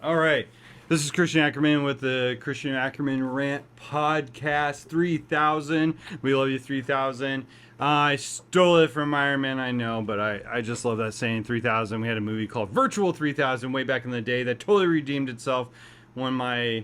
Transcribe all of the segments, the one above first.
All right. This is Christian Ackerman with the Christian Ackerman Rant Podcast 3000. We love you, 3000. I stole it from Iron Man, I know, but I just love that saying, 3000. We had a movie called Virtual 3000 way back in the day that totally redeemed itself when my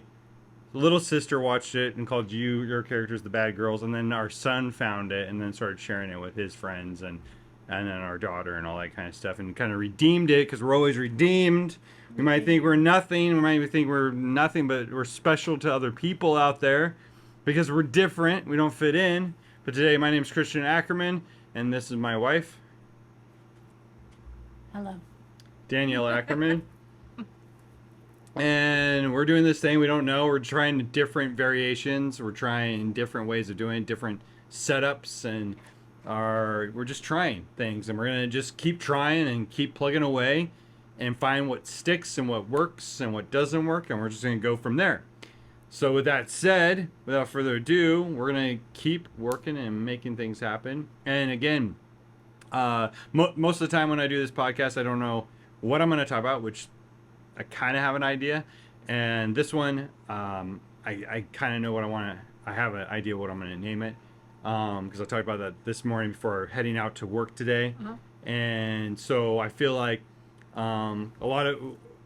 little sister watched it and called your characters the bad girls, and then our son found it and then started sharing it with his friends and then our daughter and all that kind of stuff, and kind of redeemed it because we're always redeemed. We might think we're nothing. We might even think we're nothing, but we're special to other people out there because we're different. We don't fit in. But today, my name is Christian Ackerman, and this is my wife, Hello. Danielle Ackerman. And we're doing this thing we don't know. We're trying different variations. We're trying different ways of doing it, different setups, and we're just trying things. And we're going to just keep trying and keep plugging away and find what sticks and what works and what doesn't work. And we're just going to go from there. So with that said, without further ado, we're going to keep working and making things happen. And again, most of the time when I do this podcast, I don't know what I'm going to talk about, which I kind of have an idea. And this one, I kind of know what I want to, I have an idea what I'm going to name it. Because I talked about that this morning before heading out to work today. Uh-huh. And so I feel like a lot of,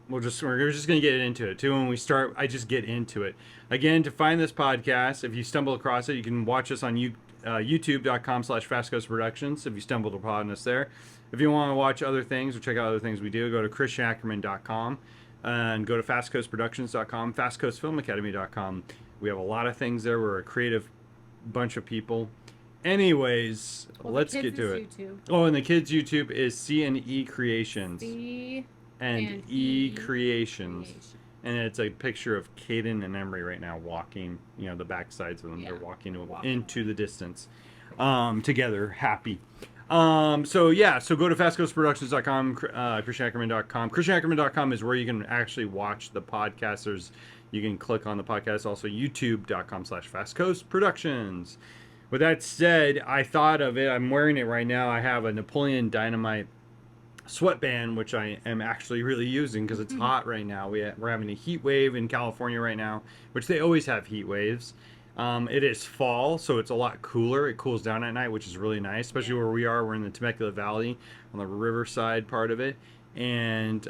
we're just going to get into it too. When we start, I just get into it. Again, to find this podcast, if you stumble across it, you can watch us on youtube.com/fastcoastproductions if you stumbled upon us there. If you want to watch other things or check out other things we do, go to christianackerman.com and go to fastcoastproductions.com, fastcoastfilmacademy.com. We have a lot of things there. We're a creative bunch of people. Anyways, let's get to it. YouTube. Oh, and the kids' YouTube is C&E Creations. C and E Creations. And it's a picture of Caden and Emery right now walking, you know, the back sides of them. Yeah. They're walking into the distance together, happy. So go to fastcoastproductions.com, christianackerman.com. christianackerman.com is where you can actually watch the podcast. You can click on the podcast. Also, youtube.com/fastcoastproductions. With that said, I thought of it. I'm wearing it right now. I have a Napoleon Dynamite sweatband, which I am actually really using because it's hot right now. We're having a heat wave in California right now, which they always have heat waves. It is fall, so it's a lot cooler. It cools down at night, which is really nice, especially where we are. We're in the Temecula Valley on the riverside part of it, and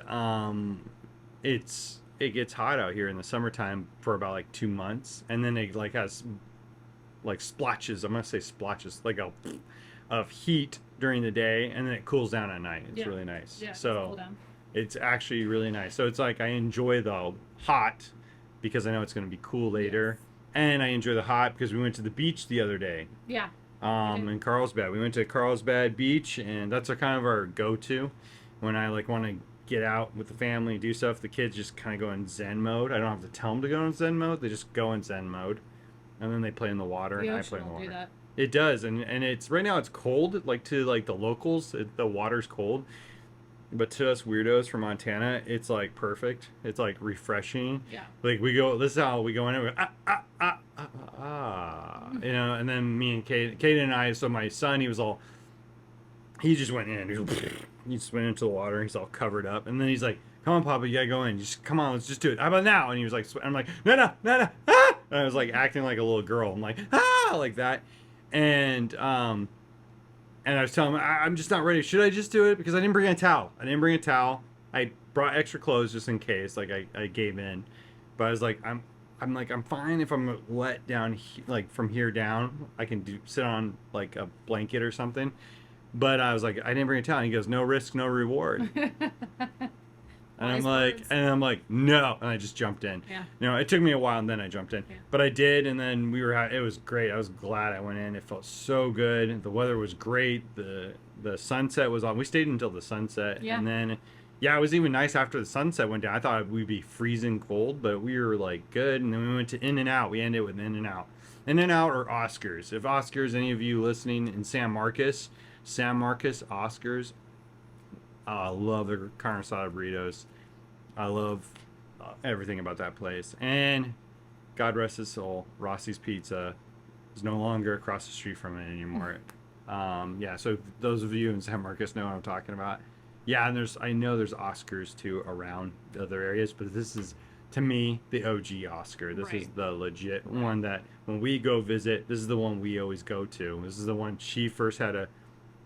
it gets hot out here in the summertime for about like 2 months, and then it has like splotches. I'm gonna say splotches, like of heat during the day, and then it cools down at night. It's really nice. Yeah, so it's actually really nice. So it's like I enjoy the hot because I know it's going to be cool later. Yes. And I enjoy the hot because we went to the beach the other day. Yeah. In Carlsbad. We went to Carlsbad Beach, and that's kind of our go-to when I want to get out with the family, do stuff. The kids just kind of go in Zen mode. I don't have to tell them to go in Zen mode. They just go in Zen mode, and then they play in the water, and I play in the water. Do that. It does, and it's right now it's cold. To the locals, the water's cold, but to us weirdos from Montana, it's like perfect. It's like refreshing. Yeah. Like we go. This is how we go in. And we go, you know. And then me and Kate and I. So my son, he just went in. He just went into the water. He's all covered up, and then he's like, "Come on, Papa, you gotta go in. Just come on, let's just do it. How about now?" And he was like, "I'm like, no, ah!" And I was like acting like a little girl. I'm like, ah, like that. And I was telling him, I'm just not ready. Should I just do it? Because I didn't bring a towel. I brought extra clothes just in case. Like I gave in, but I was like, I'm fine if I'm let down from here down. I can sit on like a blanket or something. But I was like, I didn't bring a towel. And he goes, no risk, no reward. And I'm like, no, and I just jumped in. Yeah. You know, it took me a while, and then I jumped in. Yeah. But I did, and then it was great. I was glad I went in. It felt so good. The weather was great. The sunset was on. We stayed until the sunset, and then, it was even nice after the sunset went down. I thought we'd be freezing cold, but we were like good. And then we went to In-N-Out. We ended with In-N-Out. In-N-Out or Oscars. If Oscars, any of you listening in San Marcos, Oscars. I love their carne asada burritos. I love everything about that place. And God rest his soul, Rossi's Pizza is no longer across the street from it anymore. So those of you in San Marcos know what I'm talking about. Yeah, and I know there's Oscars too around the other areas, but this is to me the OG Oscar. This is Right. the legit one that when we go visit, this is the one we always go to. This is the one she first had a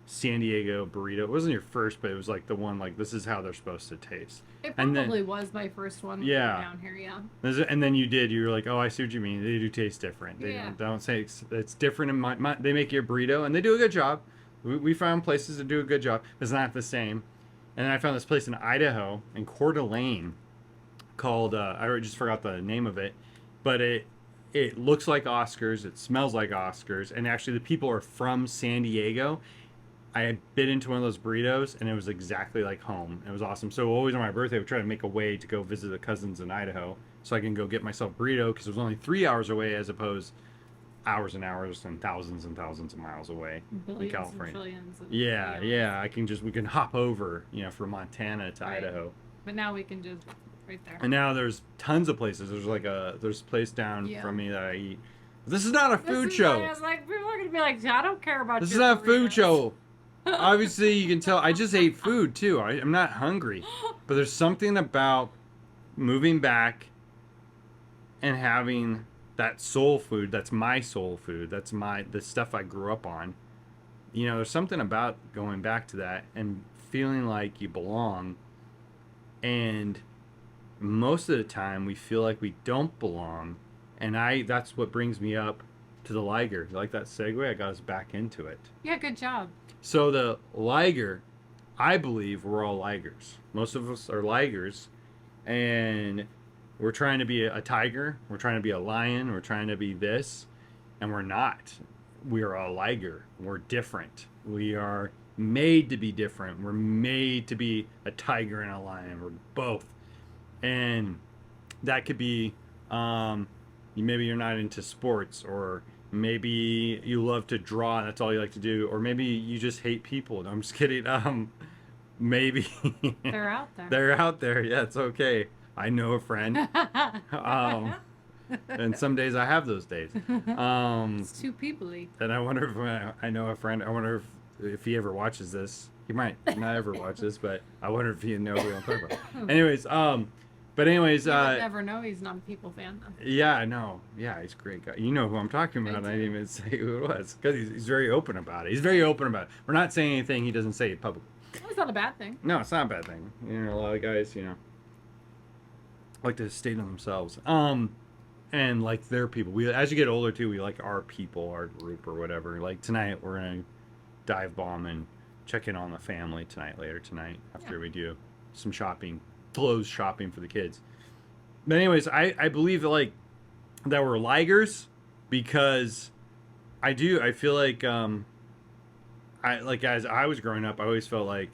San Diego burrito. It wasn't your first, but it was like the one like this is how they're supposed to taste. It And then probably was my first one when we were yeah, down here, yeah. and then you were like, oh, I see what you mean. They do taste different. They Yeah. don't say it's different in they make you a burrito and they do a good job. We found places that do a good job. It's not the same. And then I found this place in Idaho in Coeur d'Alene called I just forgot the name of it, but it looks like Oscars, it smells like Oscars, and actually the people are from San Diego. I had bit into one of those burritos and it was exactly like home. It was awesome. So always on my birthday, I would try to make a way to go visit the cousins in Idaho so I can go get myself burrito because it was only 3 hours away as opposed hours and hours and thousands of miles away in Billions and California. trillions. And Yeah, billions. yeah. We can hop over, from Montana to Right. Idaho. But now we can just right there. And now there's tons of places. There's a place down Yeah. from me that I eat. This is not a food This is show. why I was like, people are gonna be like, I don't care about This is your not a food burritos." show. Obviously, you can tell I just ate food too. I'm not hungry, but there's something about moving back and having that soul food. That's my soul food. That's the stuff I grew up on. There's something about going back to that and feeling like you belong. And most of the time, we feel like we don't belong. And that's what brings me up to the Liger. You like that segue? I got us back into it. Yeah, good job. So the Liger, I believe we're all Ligers. Most of us are Ligers, and we're trying to be a tiger. We're trying to be a lion. We're trying to be this, and we're not. We are a Liger. We're different. We are made to be different. We're made to be a tiger and a lion. We're both, and that could be maybe you're not into sports, or maybe you love to draw and that's all you like to do, or maybe you just hate people. No, I'm just kidding. Maybe They're out there. they're out there. Yeah, it's okay. I know a friend. And some days I have those days. It's too peoply. And I wonder if I know a friend. I wonder if he ever watches this. He might not ever watch this, but I wonder if he know who I'm talking about. Anyways, You would never know he's not a people fan, though. yeah, no, yeah, he's a great guy. You know who I'm talking about. I didn't even say who it was because he's very open about it. He's very open about it. We're not saying anything he doesn't say publicly. Well, it's not a bad thing. No, it's not a bad thing. A lot of guys, like to stay to themselves. And like their people. We as you get older too, we like our people, our group, or whatever. Like tonight, we're gonna dive bomb and check in on the family later tonight after we do some shopping, clothes shopping for the kids. But anyways, I believe that that we're ligers because I feel like as I was growing up, I always felt like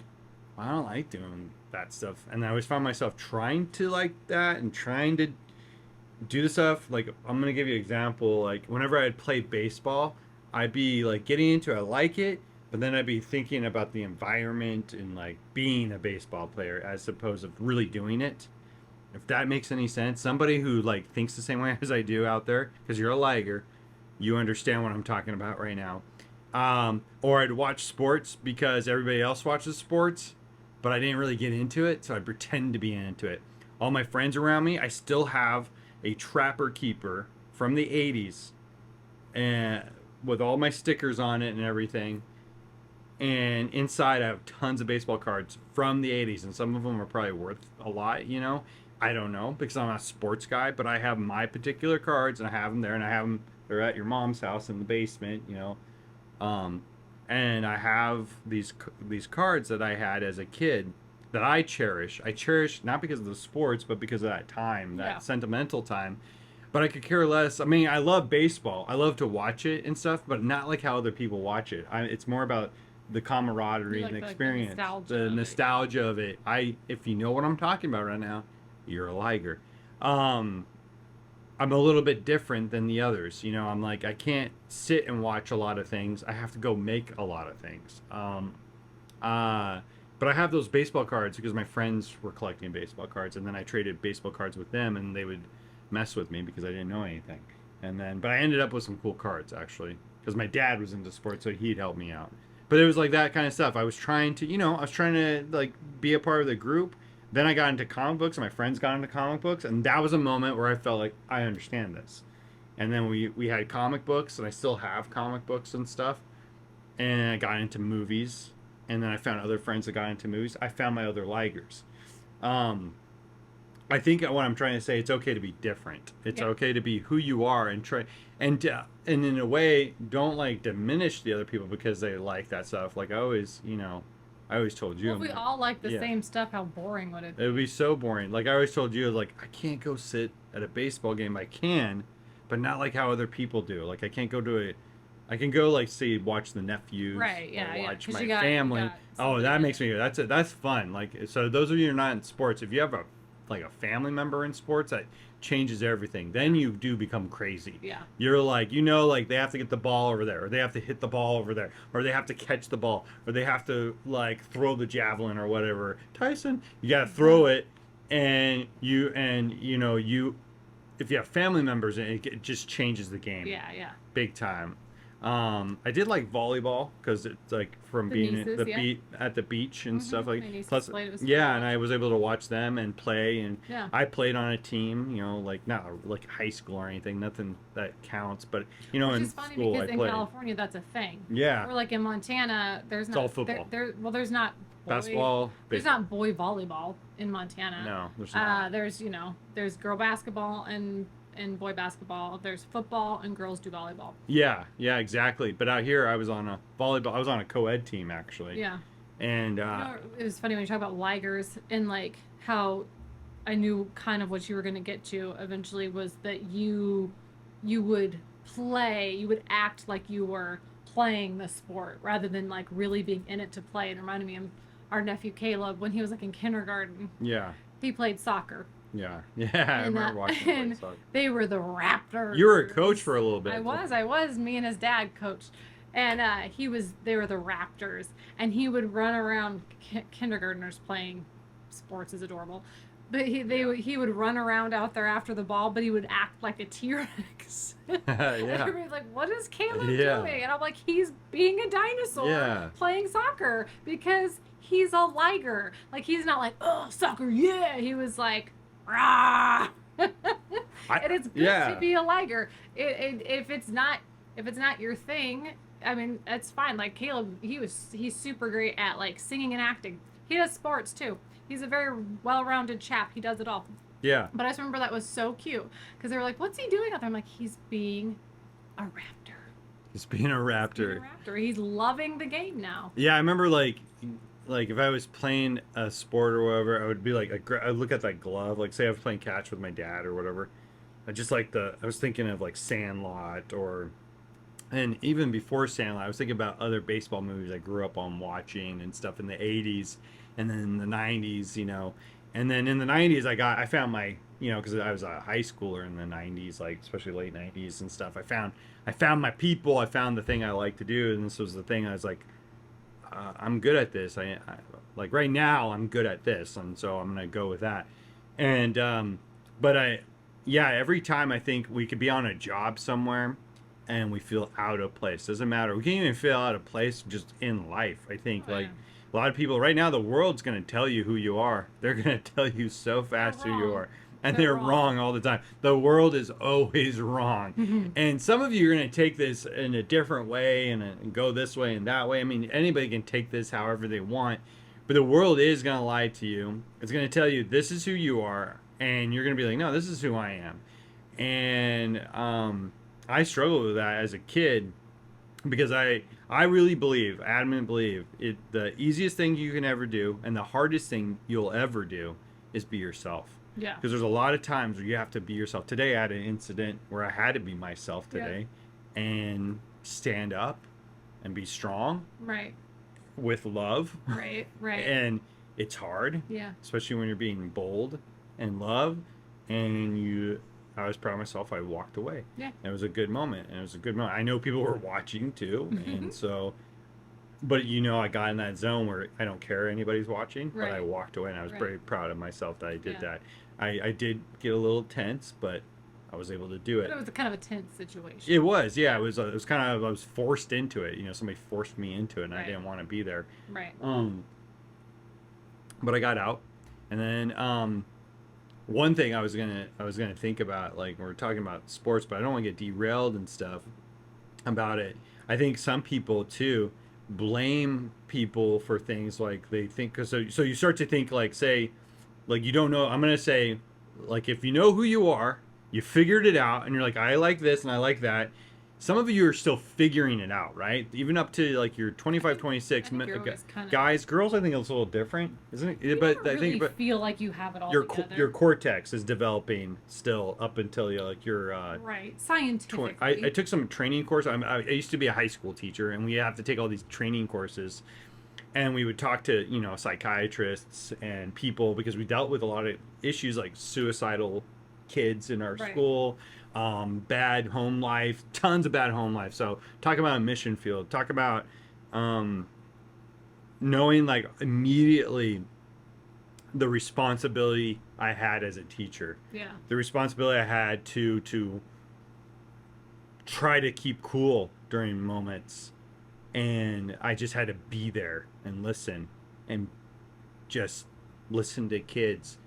I don't like doing that stuff, and I always found myself trying to like that and trying to do the stuff. Like I'm gonna give you an example. Like whenever I'd play baseball, I'd be like getting into it, I like it, but then I'd be thinking about the environment and like being a baseball player as opposed to really doing it. If that makes any sense, somebody who like thinks the same way as I do out there, because you're a liger, you understand what I'm talking about right now. Or I'd watch sports because everybody else watches sports, but I didn't really get into it, so I pretend to be into it. All my friends around me, I still have a Trapper Keeper from the 80s, and with all my stickers on it and everything. And inside I have tons of baseball cards from the 80s, and some of them are probably worth a lot, I don't know because I'm not a sports guy, but I have my particular cards and I have them there, and they're at your mom's house in the basement, and I have these cards that I had as a kid that I cherish. I cherish not because of the sports, but because of that time, that sentimental time. But I could care less. I mean, I love baseball. I love to watch it and stuff, but not like how other people watch it. It's more about the camaraderie and the experience, the nostalgia of it. If you know what I'm talking about right now, you're a liger. I'm a little bit different than the others. I'm like, I can't sit and watch a lot of things. I have to go make a lot of things. But I have those baseball cards because my friends were collecting baseball cards, and then I traded baseball cards with them, and they would mess with me because I didn't know anything. But I ended up with some cool cards actually because my dad was into sports, so he'd help me out. But it was like that kind of stuff. I was trying to, like be a part of the group. Then I got into comic books, and my friends got into comic books, and that was a moment where I felt like I understand this. And then we had comic books, and I still have comic books and stuff. And I got into movies, and then I found other friends that got into movies. I found my other ligers. I think what I'm trying to say, it's okay to be different. It's okay to be who you are and try and in a way, don't like diminish the other people because they like that stuff. Like I always told you. Well, if we all like the same stuff, how boring would it be? It would be so boring. Like I always told you, like I can't go sit at a baseball game. I can, but not like how other people do. Like I can't go to I can go like watch the nephews, right? Yeah, watch my family. Oh, that makes me. That's fun. Like so, those of you who are not in sports, if you have a family member in sports, that changes everything. Then you do become crazy. Yeah. You're like, like they have to get the ball over there, or they have to hit the ball over there, or they have to catch the ball, or they have to like throw the javelin or whatever. Tyson, you gotta throw it, and you if you have family members, it just changes the game. Yeah. Big time. I did like volleyball because it's like from being at the beach and stuff like. Plus, and I was able to watch them and play, and I played on a team. Like not like high school or anything, nothing that counts. But Which in is funny school because I in played. California that's a thing. Yeah. Or like in Montana, there's It's not all football. There's not Basketball. There's not boy volleyball in Montana. No, there's not. There's girl basketball and boy basketball. There's football and girls do volleyball. Yeah, exactly. But out here, I was on a volleyball. I was on a co-ed team actually. Yeah. And it was funny when you talk about ligers and like how I knew kind of what you were going to get to eventually was that you would act like you were playing the sport rather than like really being in it to play. And it reminded me of our nephew Caleb when he was like in kindergarten. Yeah. He played soccer. Yeah. I remember watching him play soccer. They were the Raptors. You were a coach for a little bit. I was. Me and his dad coached. And they were the Raptors. And he would run around kindergartners playing sports is adorable. But he would run around out there after the ball, but he would act like a T-Rex. Yeah. Everybody's like, what is Caleb doing? And I'm like, he's being a dinosaur playing soccer because he's a liger. Like, he's not like, oh, soccer, yeah. He was like, rah. And it's good to be a liger. If it's not your thing, I mean, that's fine. Like Caleb, he's super great at like singing and acting. He does sports too. He's a very well-rounded chap. He does it all. Yeah. But I just remember that was so cute because they were like, "What's he doing out there?" I'm like, "He's being a raptor." He's being a raptor. He's loving the game now. Yeah, I remember like if I was playing a sport or whatever, I would be like, I'd look at that glove. Like, say I was playing catch with my dad or whatever. I was thinking of like Sandlot and even before Sandlot, I was thinking about other baseball movies I grew up on watching and stuff in the 80s and then in the 90s, And then in the 90s, I found my, because I was a high schooler in the 90s, like especially late 90s and stuff. I found my people. I found the thing I like to do, and this was the thing I was like, I'm good at this. I like right now I'm good at this, and so I'm gonna go with that. And every time I think we could be on a job somewhere and we feel out of place. Doesn't matter. We can't even feel out of place just in life. I think a lot of people right now, the world's going to tell you who you are. They're going to tell you so fast who you are. And they're wrong all the time. The world is always wrong. Mm-hmm. And some of you are going to take this in a different way and go this way and that way. I mean, anybody can take this however they want. But the world is going to lie to you. It's going to tell you this is who you are. And you're going to be like, no, this is who I am. And I struggled with that as a kid because I really adamantly believe the easiest thing you can ever do and the hardest thing you'll ever do is be yourself. Yeah. Because there's a lot of times where you have to be yourself. Today I had an incident where I had to be myself today and stand up and be strong. Right. With love. Right. And it's hard. Yeah. Especially when you're being bold and love and I was proud of myself. I walked away. Yeah. And it was a good moment. I know people were watching too. And so, but I got in that zone where I don't care anybody's watching, but I walked away and I was very proud of myself that I did that. I did get a little tense, but I was able to do it. But it was kind of a tense situation. It was, yeah. It was kind of, I was forced into it. You know, somebody forced me into it, and Right. I didn't want to be there. Right. But I got out, and then one thing I was gonna think about, like, we're talking about sports, but I don't want to get derailed and stuff about it. I think some people too blame people for things, like they think, cause so you start to think, like, say, like, you don't know. I'm gonna say, like, if you know who you are, you figured it out, and you're like, I like this and I like that. Some of you are still figuring it out, right? Even up to like your 25, 26 guys, girls. I think it's a little different, isn't it? You but never I think, really feel like you have it all together. Your cortex is developing still up until you like you're right, scientifically. I took some training course. I used to be a high school teacher, and we have to take all these training courses, and we would talk to, you know, psychiatrists and people, because we dealt with a lot of issues like suicidal kids in our school, bad home life, tons of bad home life. So talk about a mission field, talk about knowing, like, immediately the responsibility I had as a teacher. Yeah. The responsibility I had to try to keep cool during moments, and I just had to be there and listen, and just listen to kids.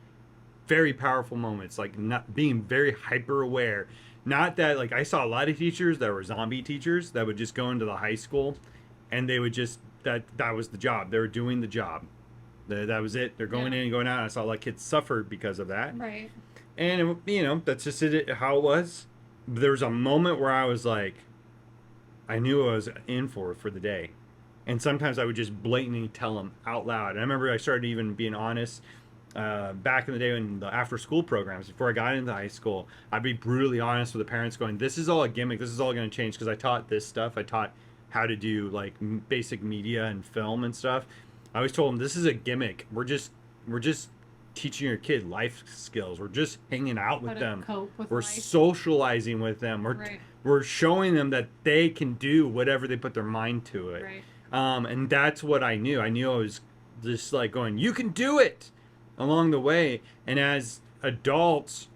Very powerful moments, like not being very hyper aware. Not that, like, I saw a lot of teachers that were zombie teachers that would just go into the high school, and they would just, that was the job. They were doing the job. That was it. They're going in and going out. I saw a lot of kids suffer because of that. Right. And, you know, that's just it, how it was. There was a moment where I was like, I knew I was in for the day. And sometimes I would just blatantly tell them out loud. And I remember I started even being honest. Back in the day in the after school programs, before I got into high school, I'd be brutally honest with the parents, going, this is all a gimmick, this is all going to change, because I taught this stuff. I taught how to do, like, basic media and film and stuff. I always told them, this is a gimmick. We're just teaching your kid life skills. We're just hanging out with them. We're socializing with them. We're showing them that they can do whatever they put their mind to it. Right. And that's what I knew. I knew I was just like going, you can do it, along the way. And as adults,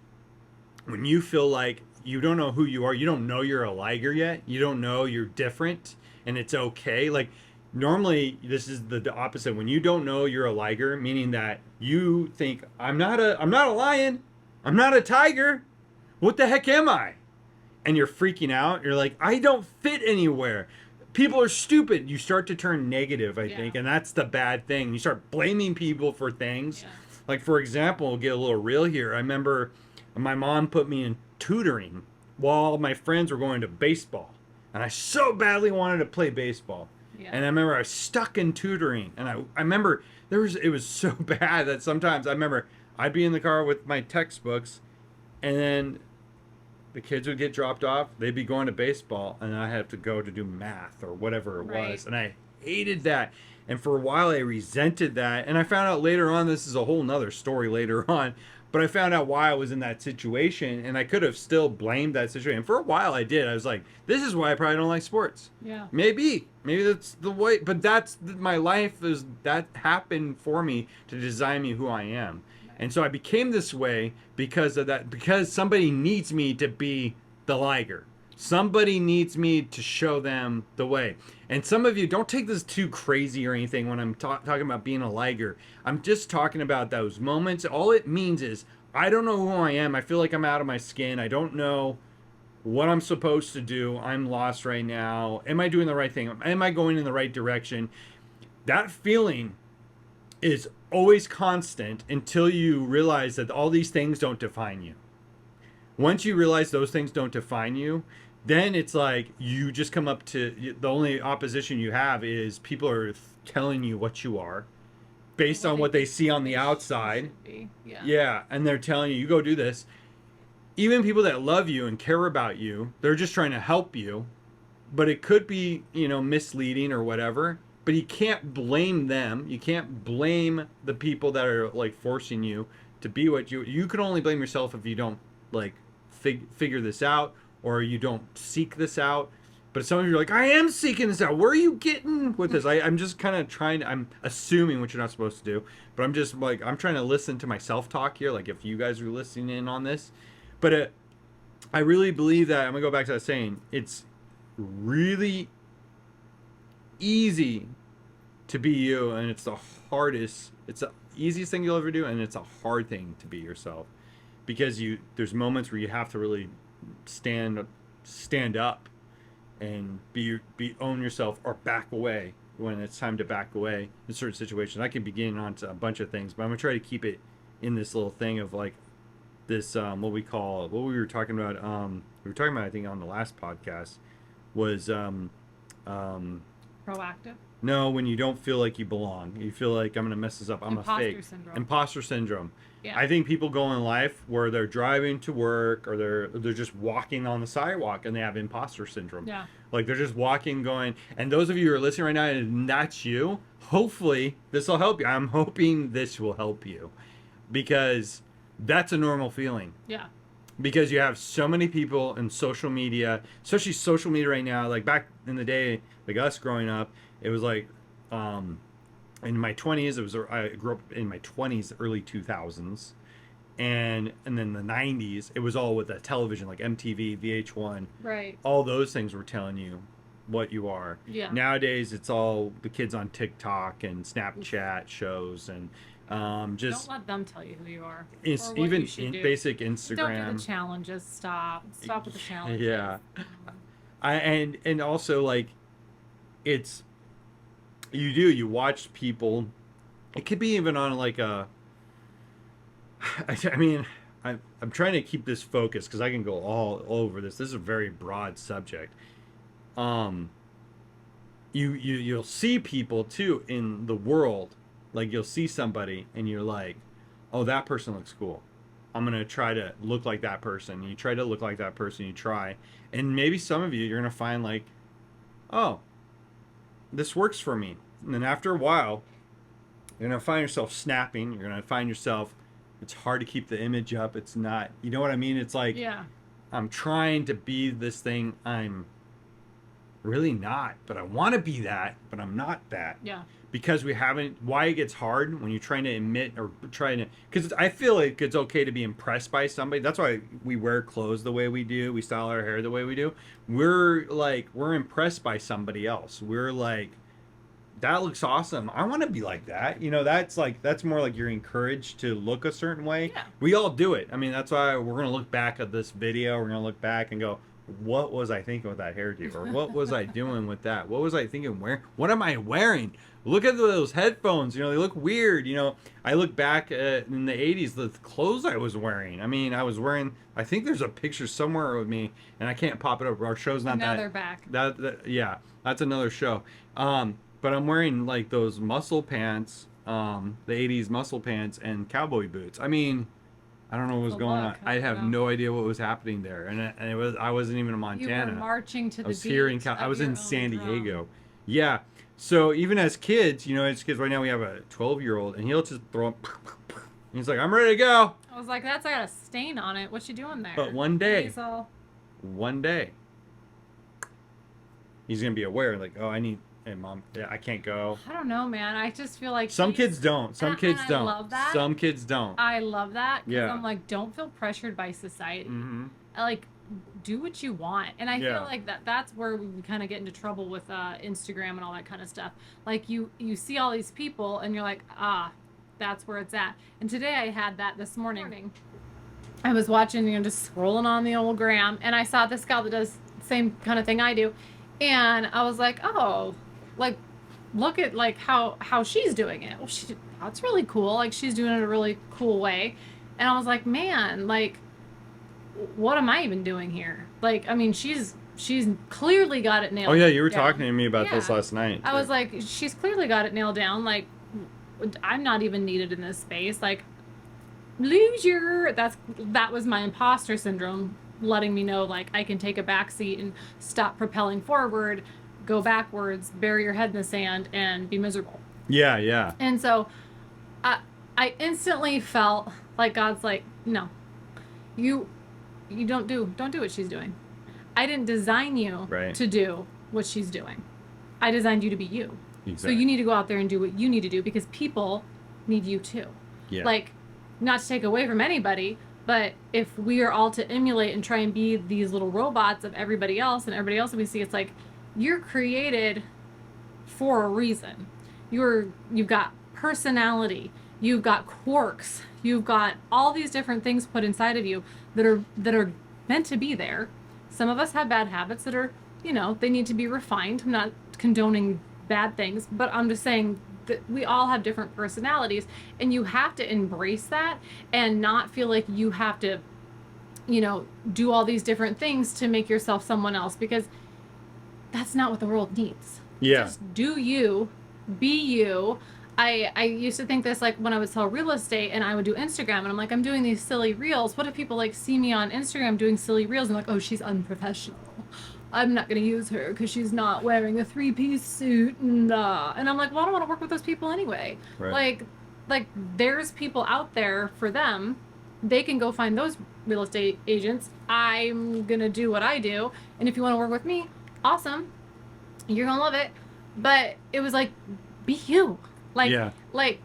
when you feel like you don't know who you are, you don't know you're a liger yet, you don't know you're different, and it's okay. Like, normally this is the opposite. When you don't know you're a liger, meaning that you think, I'm not a lion, I'm not a tiger, what the heck am I? And you're freaking out. You're like, I don't fit anywhere. People are stupid. You start to turn negative, I think, and that's the bad thing. You start blaming people for things. Like, for example, we'll get a little real here. I remember my mom put me in tutoring while my friends were going to baseball, and I so badly wanted to play baseball. And I remember I was stuck in tutoring, and I remember it was so bad that sometimes I remember I'd be in the car with my textbooks, and then the kids would get dropped off, they'd be going to baseball, and I have to go to do math or whatever it was, and I hated that. And for a while I resented that, and I found out later on, this is a whole nother story later on, but I found out why I was in that situation, and I could have still blamed that situation. And for a while I did. I was like, this is why I probably don't like sports. Yeah. Maybe that's the way, but that's my life, that happened for me to design me who I am. And so I became this way because of that, because somebody needs me to be the liger. Somebody needs me to show them the way. And some of you, don't take this too crazy or anything when I'm talking about being a liger. I'm just talking about those moments. All it means is, I don't know who I am. I feel like I'm out of my skin. I don't know what I'm supposed to do. I'm lost right now. Am I doing the right thing? Am I going in the right direction? That feeling is always constant until you realize that all these things don't define you. Once you realize those things don't define you, then it's like you just come up to, the only opposition you have is people are telling you what you are based on what they see on the outside. Yeah, and they're telling you, you go do this. Even people that love you and care about you, they're just trying to help you, but it could be, misleading or whatever. But you can't blame them. You can't blame the people that are, like, forcing you to be what you can only blame yourself if you don't, like, figure this out, or you don't seek this out. But some of you are like, I am seeking this out. Where are you getting with this? I'm just kind of I'm assuming, what you're not supposed to do, but I'm just like, I'm trying to listen to my self-talk here, like if you guys are listening in on this. But I really believe that, I'm going to go back to that saying, it's really easy to be you, and it's the easiest thing you'll ever do, and it's a hard thing to be yourself, because there's moments where you have to really stand up and own yourself, or back away when it's time to back away in certain situations. I could be getting on to a bunch of things, but I'm gonna try to keep it in this little thing of like this what we were talking about, I think on the last podcast was Proactive. no, when you don't feel like you belong. You feel like I'm going to mess this up. I'm a fake. Imposter syndrome. Yeah. I think people go in life where they're driving to work, or they're just walking on the sidewalk, and they have imposter syndrome. Yeah. Like they're just walking, going, and those of you who are listening right now, and that's you, hopefully this will help you. I'm hoping this will help you, because that's a normal feeling. Yeah. Because you have so many people in social media, especially social media right now, like back in the day, like us growing up, it was like, in my 20s, I grew up in my 20s, early 2000s, and then the 90s, it was all with the television, like MTV, VH1. Right. All those things were telling you what you are. Yeah. Nowadays, it's all the kids on TikTok and Snapchat shows, and just don't let them tell you who you are. Even in basic Instagram. Don't do the challenges. Stop with the challenges. Yeah. And also, like, it's you watch people. It could be even on like a. I mean, I'm trying to keep this focused because I can go all over this. This is a very broad subject. You'll see people too in the world. Like you'll see somebody and you're like, oh, that person looks cool. I'm going to try to look like that person. You try to look like that person, you try. And maybe some of you're going to find like, oh, this works for me. And then after a while, you're going to find yourself snapping. You're going to find yourself, it's hard to keep the image up. It's not, you know what I mean? It's like, yeah. I'm trying to be this thing I'm really not, but I want to be that, but I'm not that. Yeah. Because why it gets hard when you're trying to admit or trying to, because I feel like it's okay to be impressed by somebody. That's why we wear clothes the way we do. We style our hair the way we do. We're impressed by somebody else. We're like, that looks awesome. I want to be like that. You know, that's more like you're encouraged to look a certain way. Yeah. We all do it. I mean, that's why we're going to look back at this video. We're going to look back and go, what was I thinking with that hairdo? Or what was I doing with that? What was I thinking wearing? What am I wearing? Look at those headphones. You know, they look weird. You know, I look back in the 80s, the clothes I was wearing. I mean, I was wearing, I think there's a picture somewhere of me, and I can't pop it up. Our show's not now they're back. Yeah, that's another show. But I'm wearing like those muscle pants, the 80s muscle pants and cowboy boots. I mean, I don't know what was going on. I have no idea what was happening there, and I wasn't even in Montana. You were marching to the beat. I was here I was in San Diego. Yeah. So even as kids, you know, as kids right now, we have a 12-year-old, and he'll just throw up. He's like, "I'm ready to go." I was like, "That's got a stain on it. What you doing there?" But one day, he's gonna be aware, like, "Oh, I need." Hey, Mom, yeah, I can't go. I don't know, man. I just feel like some kids don't. Some kids don't. I love that. Some kids don't. I love that because Yeah. I'm like, don't feel pressured by society. Mm-hmm. Like, do what you want. And I feel like that's where we kind of get into trouble with Instagram and all that kind of stuff. Like you see all these people and you're like, that's where it's at. And today I had that this morning. I was watching, you know, just scrolling on the old gram, and I saw this gal that does the same kind of thing I do, and I was like, oh. Like, look at like how she's doing it. Well, that's really cool. Like, she's doing it in a really cool way. And I was like, man, like, what am I even doing here? Like, I mean, she's clearly got it nailed down. Oh yeah, you were talking to me about this last night. I was like, she's clearly got it nailed down. Like, I'm not even needed in this space. Like, loser. That was my imposter syndrome letting me know, like, I can take a back seat and stop propelling forward, go backwards, bury your head in the sand, and be miserable. Yeah, yeah. And so I instantly felt like God's like, no, you don't do what she's doing. I didn't design you to do what she's doing. I designed you to be you. Exactly. So you need to go out there and do what you need to do because people need you too. Yeah. Like, not to take away from anybody, but But if we are all to emulate and try and be these little robots of everybody else and everybody else that we see, it's like you're created for a reason. You've got personality, you've got quirks, you've got all these different things put inside of you that are meant to be there. Some of us have bad habits that are, they need to be refined. I'm not condoning bad things, but I'm just saying that we all have different personalities, and you have to embrace that and not feel like you have to, do all these different things to make yourself someone else, because that's not what the world needs. Yeah. Just do you, be you. I used to think this, like, when I would sell real estate and I would do Instagram, and I'm like, I'm doing these silly reels. What if people like see me on Instagram doing silly reels and like, oh, she's unprofessional. I'm not going to use her because she's not wearing a 3-piece suit. And I'm like, well, I don't want to work with those people anyway. Right. Like there's people out there for them. They can go find those real estate agents. I'm going to do what I do. And if you want to work with me, awesome. You're going to love it. But it was like, be you. Like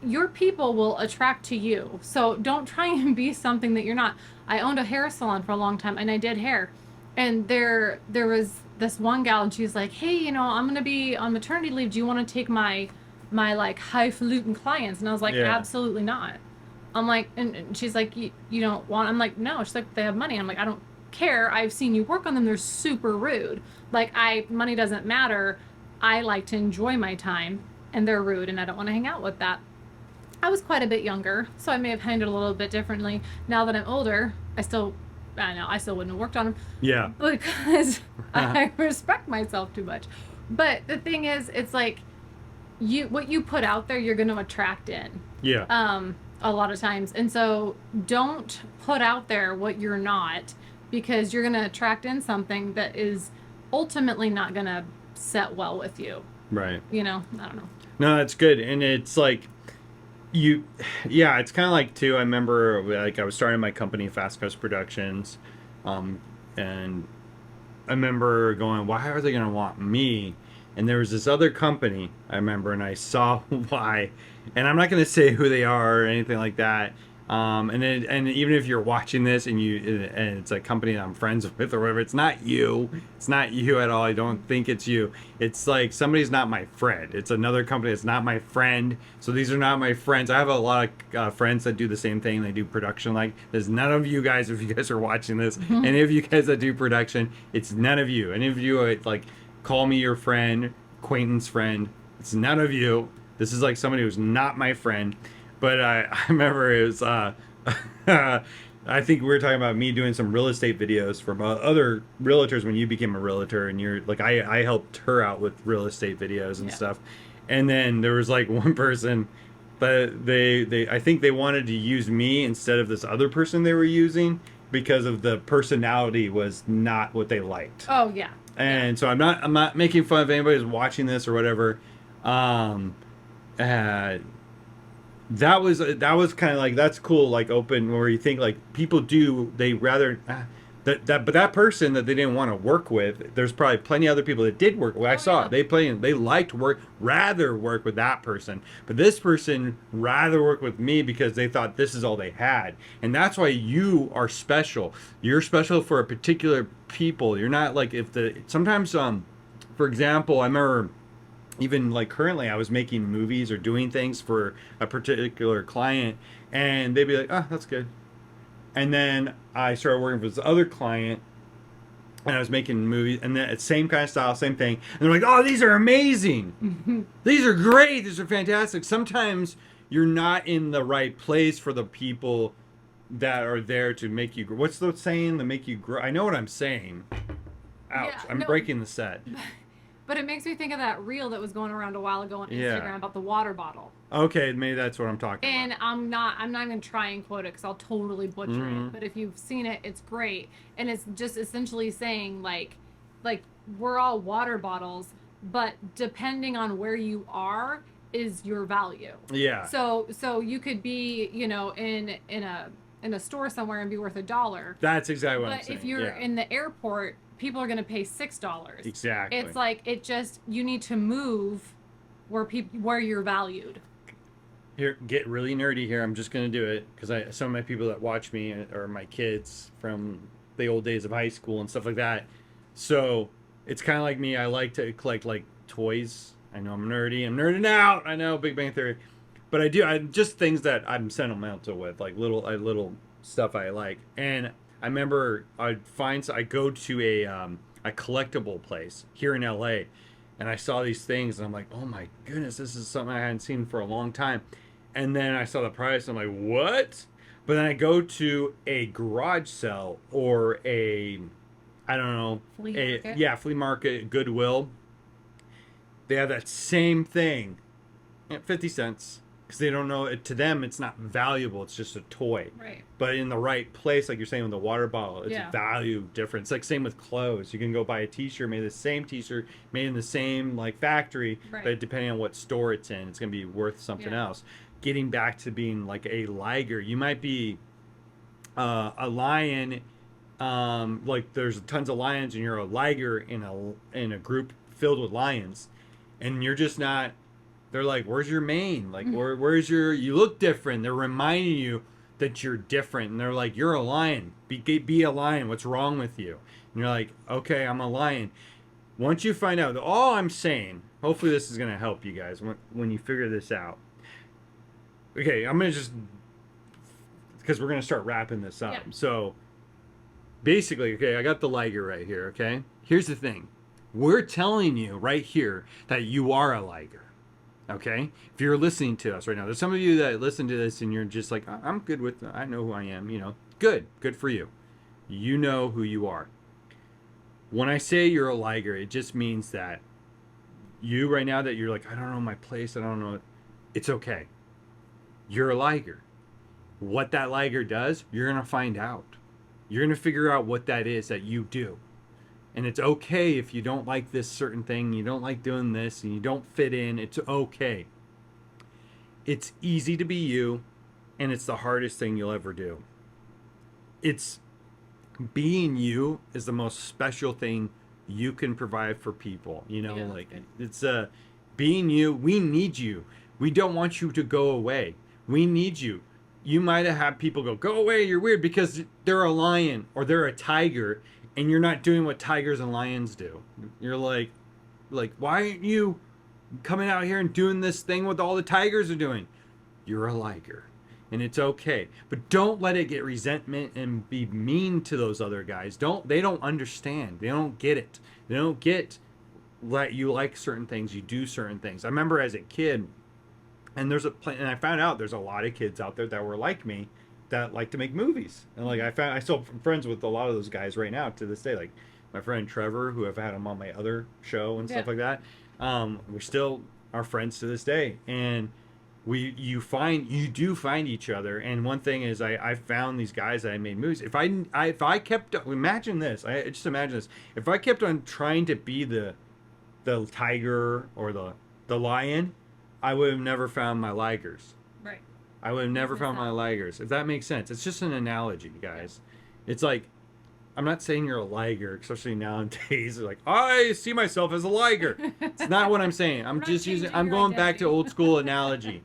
your people will attract to you. So don't try and be something that you're not. I owned a hair salon for a long time, and I did hair. And there was this one gal, and she's like, hey, I'm going to be on maternity leave. Do you want to take my like highfalutin clients? And I was like, absolutely not. I'm like, and she's like, you don't want, I'm like, no. She's like, they have money. I'm like, I don't care. I've seen you work on them. They're super rude. Like, money doesn't matter. I like to enjoy my time, and they're rude, and I don't want to hang out with that. I was quite a bit younger, so I may have handled it a little bit differently. Now that I'm older, I still wouldn't have worked on them. Yeah. Because I respect myself too much. But the thing is, it's like, what you put out there, you're going to attract in. Yeah. A lot of times. And so don't put out there what you're not, because you're going to attract in something that is ultimately not going to set well with you. Right. I don't know. No, that's good. And it's like, it's kind of like, too, I remember, like, I was starting my company, Fast Coast Productions, and I remember going, why are they going to want me? And there was this other company, I remember, and I saw why. And I'm not going to say who they are or anything like that. And even if you're watching this and it's a company that I'm friends with or whatever, it's not you. It's not you at all. I don't think it's you. It's like somebody's not my friend. It's another company that's not my friend. So these are not my friends. I have a lot of friends that do the same thing. They do production. Like, there's none of you guys, if you guys are watching this, any of you guys that do production, it's none of you. Any of you, like, call me your friend, acquaintance friend. It's none of you. This is like somebody who's not my friend. But I remember it was, I think we were talking about me doing some real estate videos from other realtors when you became a realtor, and you're like, I helped her out with real estate videos and stuff. And then there was like one person that I think they wanted to use me instead of this other person they were using, because of the personality was not what they liked. Oh yeah. And so I'm not making fun of anybody who's watching this or whatever. That was kind of like, that's cool, like, open, where you think like people they rather but that person that they didn't want to work with, there's probably plenty of other people that did work. I saw it. They liked rather work with that person, but this person rather work with me because they thought this is all they had. And that's why you are special. You're special for a particular people. You're not like, sometimes for example, I remember, even like currently I was making movies or doing things for a particular client, and they'd be like, oh, that's good. And then I started working for this other client, and I was making movies, and then same kind of style, same thing. And they're like, oh, these are amazing. These are great. These are fantastic. Sometimes you're not in the right place for the people that are there to make you grow. What's the saying? To make you grow. I know what I'm saying. Ouch. Yeah, I'm breaking the set. But it makes me think of that reel that was going around a while ago on Instagram about the water bottle. Okay, maybe that's what I'm talking about. And I'm not even try and quote it because I'll totally butcher it. But if you've seen it, it's great. And it's just essentially saying like we're all water bottles, but depending on where you are is your value. Yeah. So you could be, in a store somewhere and be worth $1. That's exactly what I'm saying. But if you're in the airport, people are going to pay $6. Exactly. It's like, you need to move where you're valued. Here, get really nerdy here. I'm just gonna do it because some of my people that watch me are my kids from the old days of high school and stuff like that. So it's kind of like me. I like to collect like toys. I know I'm nerdy. I'm nerding out. I know Big Bang Theory, but I do. I just things that I'm sentimental with, like little stuff I like. And I remember I go to a collectible place here in LA, and I saw these things, and I'm like, oh my goodness, this is something I hadn't seen for a long time. And then I saw the price, and I'm like, what? But then I go to a garage sale or I don't know, Flea market? yeah, flea market, Goodwill. They have that same thing at 50 cents because they don't know it. To them, it's not valuable. It's just a toy. Right. But in the right place, like you're saying with the water bottle, it's value different. It's like same with clothes. You can go buy a T-shirt made the same T-shirt made in the same like factory, but depending on what store it's in, it's gonna be worth something else. Getting back to being like a liger, you might be a lion. Like there's tons of lions, and you're a liger in a group filled with lions, and you're just not. They're like, where's your mane? Like, where's your? You look different. They're reminding you that you're different, and they're like, you're a lion. Be a lion. What's wrong with you? And you're like, okay, I'm a lion. Once you find out, all I'm saying, hopefully this is gonna help you guys when you figure this out. Okay, I'm gonna just because we're gonna start wrapping this up. So basically, okay, I got the liger right here. Okay, here's the thing. We're telling you right here that you are a liger. Okay, if you're listening to us right now, there's some of you that listen to this and you're just like, I'm good with, I know who I am. You know, good for you. You know who you are. When I say you're a liger, it just means that you right now that you're like, I don't know my place, I don't know. It's okay. You're a liger. What that liger does, you're gonna find out. You're gonna figure out what that is that you do. And it's okay if you don't like this certain thing, you don't like doing this, and you don't fit in. It's okay. It's easy to be you, and it's the hardest thing you'll ever do. It's being you is the most special thing you can provide for people. You know, like it's being you. We need you. We don't want you to go away. We need you. You might have had people go away, you're weird, because they're a lion or they're a tiger, and you're not doing what tigers and lions do. You're like, why aren't you coming out here and doing this thing what all the tigers are doing? You're a liger, and it's okay. But don't let it get resentment and be mean to those other guys. They don't understand. They don't get it. They don't get that you like certain things, you do certain things. I remember as a kid, and and I found out there's a lot of kids out there that were like me that like to make movies. And like I still friends with a lot of those guys right now to this day. Like my friend Trevor, who I've had him on my other show and stuff like that. We still are friends to this day. And you do find each other. And one thing is I found these guys that I made movies. If I kept, imagine this, just imagine this. If I kept on trying to be the tiger or the lion, I would have never found my ligers. Right. I would have never found my ligers. If that makes sense. It's just an analogy, guys. It's like, I'm not saying you're a liger, especially nowadays. Like, I see myself as a liger. It's not what I'm saying. I'm going back to old school analogy.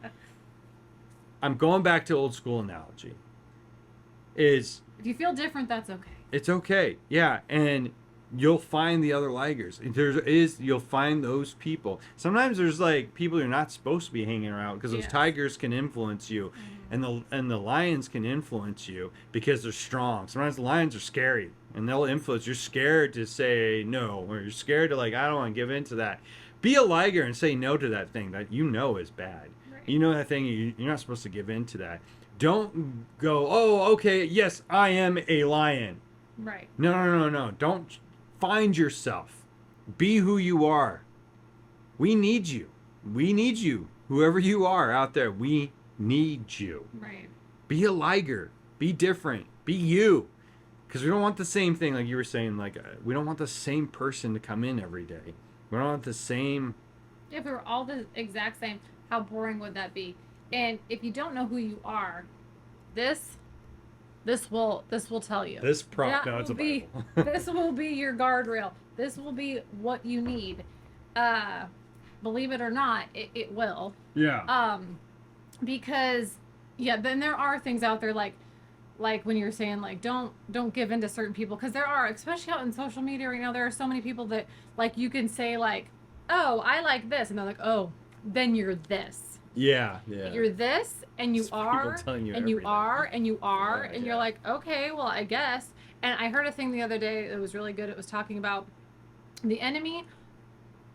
Is if you feel different, that's okay. It's okay. Yeah. And you'll find the other ligers. You'll find those people. Sometimes there's like people you're not supposed to be hanging around because those tigers can influence you, and the lions can influence you because they're strong. Sometimes the lions are scary and they'll influence. You're scared to say no, or you're scared to like, I don't want to give in to that. Be a liger and say no to that thing that you know is bad. Right. You know that thing you're not supposed to give in to that. Don't go, oh, okay, yes, I am a lion. Right. No. Don't. Find yourself. Be who you are. We need you. Whoever you are out there, we need you. Right. Be a liger. Be different. Be you. Because we don't want the same thing, like you were saying. Like we don't want the same person to come in every day. We don't want the same. If we were all the exact same, how boring would that be? And if you don't know who you are, this will tell you. This prompt, no, it's a Bible. This will be your guardrail. This will be what you need. Believe it or not, it will. Yeah. because then there are things out there like when you're saying like don't give in to certain people, because there are, especially out in social media right now, there are so many people that like you can say like, oh, I like this, and they're like, oh, then you're this. Yeah. You're this, and you are, telling you and everything. you are, and you are, and you're like, okay, well, I guess. And I heard a thing the other day that was really good. It was talking about the enemy.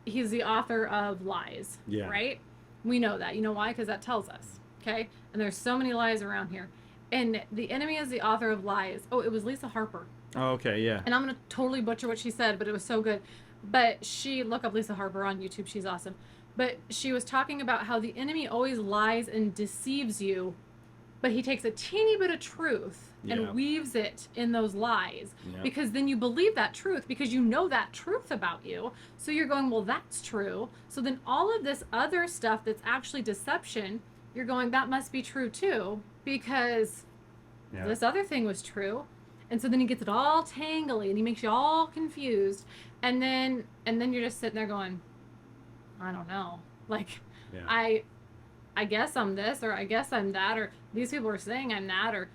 He's the author of lies. Yeah. Right? We know that. You know why? Because that tells us. Okay? And there's so many lies around here. And the enemy is the author of lies. Oh, it was Lisa Harper. Oh, okay, yeah. And I'm going to totally butcher what she said, but it was so good. But look up Lisa Harper on YouTube. She's awesome. But she was talking about how the enemy always lies and deceives you, but he takes a teeny bit of truth and weaves it in those lies, because then you believe that truth because you know that truth about you. So you're going, well, that's true. So then all of this other stuff that's actually deception, you're going, that must be true too, because this other thing was true. And so then he gets it all tangly and he makes you all confused. And then you're just sitting there going, I don't know. Like, I guess I'm this, or I guess I'm that, or these people are saying I'm that, or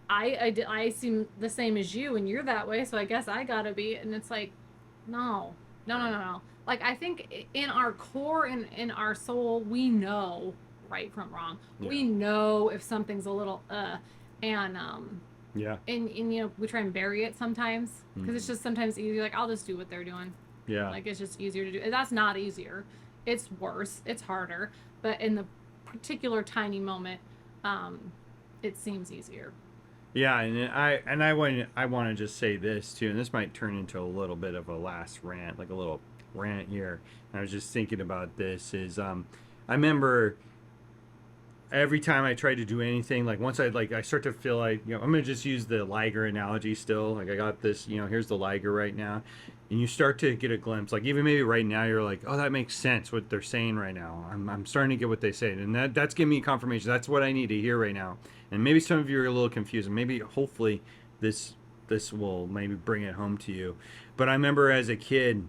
I seem the same as you and you're that way, so I guess I gotta be. And it's like, no. Like, I think in our core, in our soul, we know right from wrong. We know if something's a little and we try and bury it sometimes because it's just sometimes easier. Like, I'll just do what they're doing. Like, it's just easier to do. That's not easier. It's worse. It's harder. But in the particular tiny moment, it seems easier. Yeah, and I want to just say this too, and this might turn into a little bit of a last rant, like a little rant here. And I was just thinking about this is I remember every time I try to do anything, like once I start to feel like, I'm gonna just use the Liger analogy still. Like, I got this, here's the Liger right now, and you start to get a glimpse. Like, even maybe right now you're like, oh, that makes sense what they're saying right now. I'm starting to get what they say, and that's giving me confirmation. That's what I need to hear right now. And maybe some of you are a little confused, and maybe hopefully this will maybe bring it home to you. But I remember as a kid,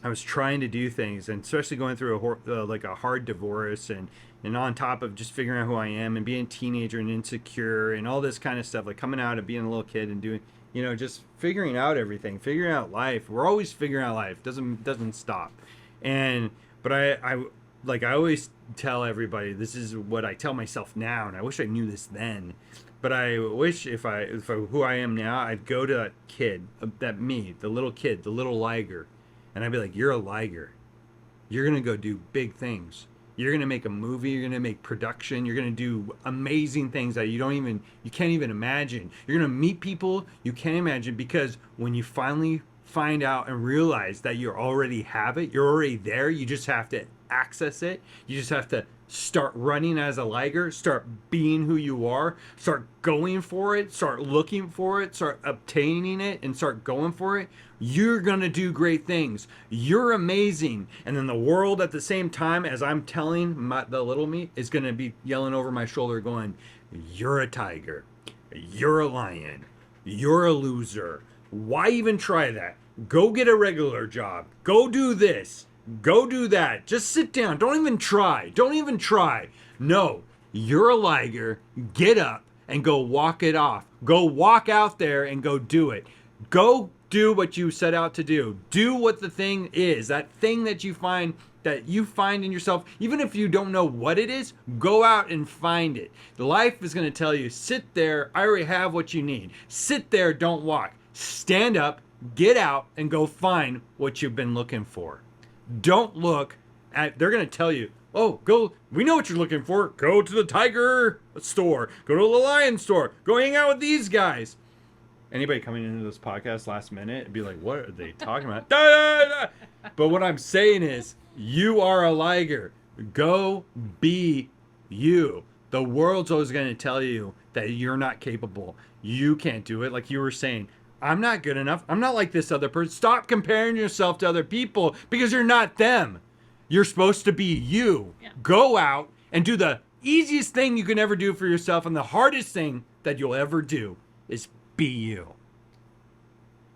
I was trying to do things, and especially going through a hard divorce, and on top of just figuring out who I am and being a teenager and insecure and all this kind of stuff, like coming out of being a little kid and doing, just figuring out everything, figuring out life. We're always figuring out life. Doesn't stop. But I always tell everybody, this is what I tell myself now, and I wish I knew this then. But I wish if who I am now, I'd go to that kid, the little kid, the little Liger, and I'd be like, you're a Liger. You're going to go do big things. You're going to make a movie. You're going to make production. You're going to do amazing things that you can't even imagine. You're going to meet people you can't imagine, because when you finally find out and realize that you already have it, you're already there. You just have to access it. You just have to start running as a Liger, start being who you are, start going for it, start looking for it, start obtaining it, and start going for it. You're gonna do great things. You're amazing. And then the world, at the same time as I'm telling the little me, is gonna be yelling over my shoulder going, you're a tiger, you're a lion, you're a loser. Why even try that? Go get a regular job. Go do this. Go do that. Just sit down. Don't even try. No, you're a Liger. Get up and go walk it off. Go walk out there and go do it. Go do what you set out to do. Do what the thing is. That thing that you find in yourself, even if you don't know what it is, go out and find it. The life is going to tell you, sit there. I already have what you need. Sit there. Don't walk. Stand up, get out, and go find what you've been looking for. Don't look at, they're going to tell you, oh, go, we know what you're looking for. Go to the tiger store. Go to the lion store. Go hang out with these guys. Anybody coming into this podcast last minute and be like, what are they talking about? Da, da, da. But what I'm saying is, you are a Liger. Go be you. The world's always going to tell you that you're not capable. You can't do it. Like you were saying, I'm not good enough. I'm not like this other person. Stop comparing yourself to other people, because you're not them. You're supposed to be you. Yeah. Go out and do the easiest thing you can ever do for yourself, and the hardest thing that you'll ever do is be you.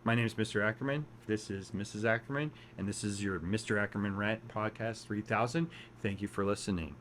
My name is Mr. Ackerman. This is Mrs. Ackerman, and this is your Mr. Ackerman Rant Podcast 3000. Thank you for listening.